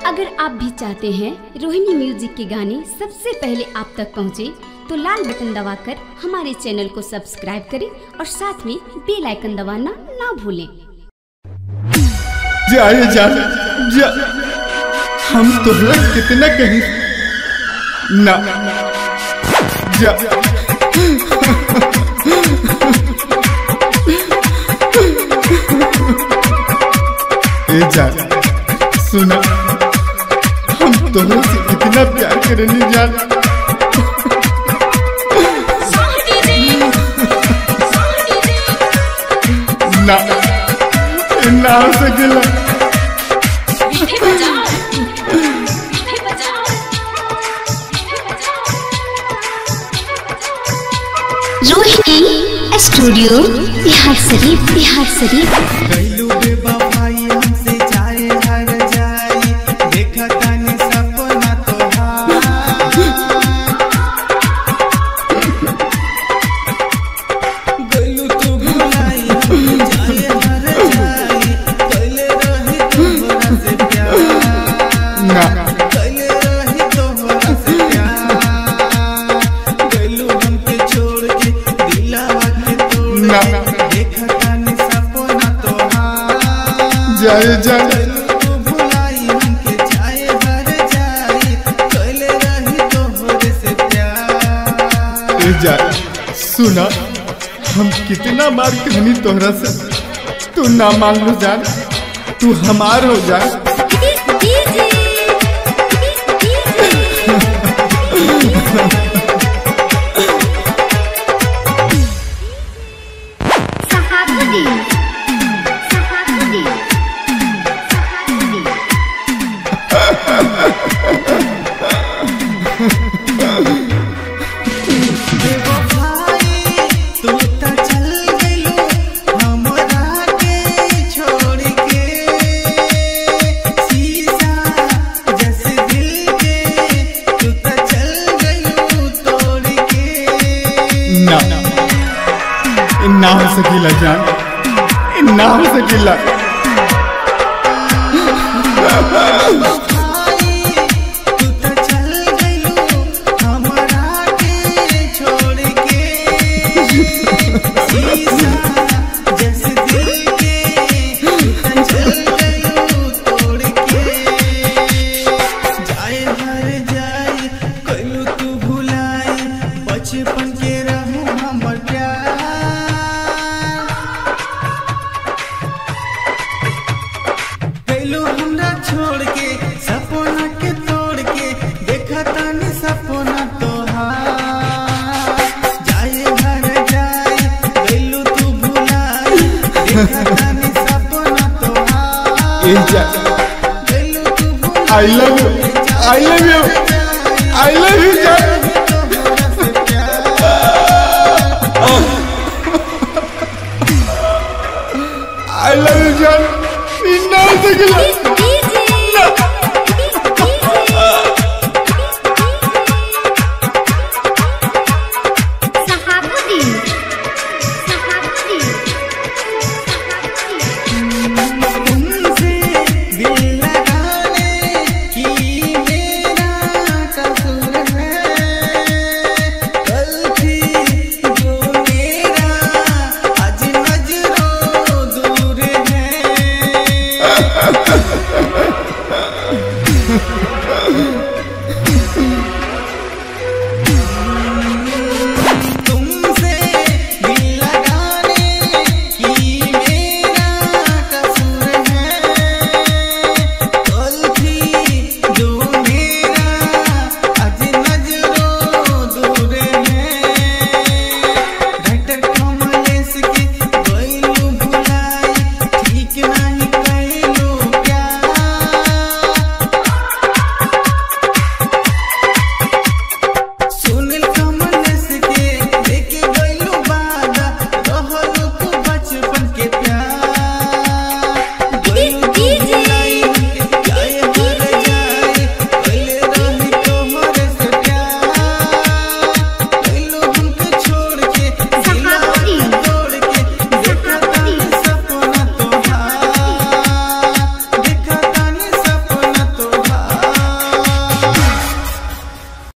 अगर आप भी चाहते हैं रोहिणी म्यूजिक के गाने सबसे पहले आप तक पहुंचे, तो लाल बटन दबाकर हमारे चैनल को सब्सक्राइब करें और साथ में बेल आइकन दबाना ना भूलें। हम तोहरा कितना कहीं ना जा ए जा सुना, हम तोहरा से इतना प्यार करने जा ना ना हो सकेला। रोहिणी स्टूडियो बिहार शरीफ, बिहार शरीफ। गइलू बेवफाई हमसे जाए हर जाई, देखा तानी सपना तोहार। गइलू तू भुलाई हमसे जाए हर जाई, कइले रही तोहरा से प्यार, कइले रही तोहरा से प्यार। गइलू हमके छोड़ के दिलवा के तोड़, देखा तानी सपना तोहार। जाए जा तू भुलाई हमके जाए हर जाई, कइले रही तोहरे से प्यार। ए जा सुना, हम कितना बार कहनी तोहरा से, तू ना मान लो जान, तू हमार हो जा। तू त चल गइलू हमरा के छोड़ के, शीशा जैसे दिल के तू त चल गइलू तोड़ के। ना हो सकीला जान, ना हो सकीला। तू त चल गइलू हमरा के छोड़ के, शीशा जैसे दिल के तू त चल गइलू तोड़ के। जाए हर जाए कइलू तू भुलाई, बचपन के रहू हमर प्यार। गइलू हमरा छोड़ के सपना के तोड़ के, देखा तानी सपना तोहार। जाए हर जाए गइलू तू भुलाई, देखा तानी सपना तोहार। ए जा गइलू तू भुलाई, I love you, I love you, I love you जान। तोहरा से प्यार। आई लव यू जान, ना हो सकीला। तुमसे दिल लगाने की मेरा कसूर है, गलती जो मेरा आज नजरों दूर है।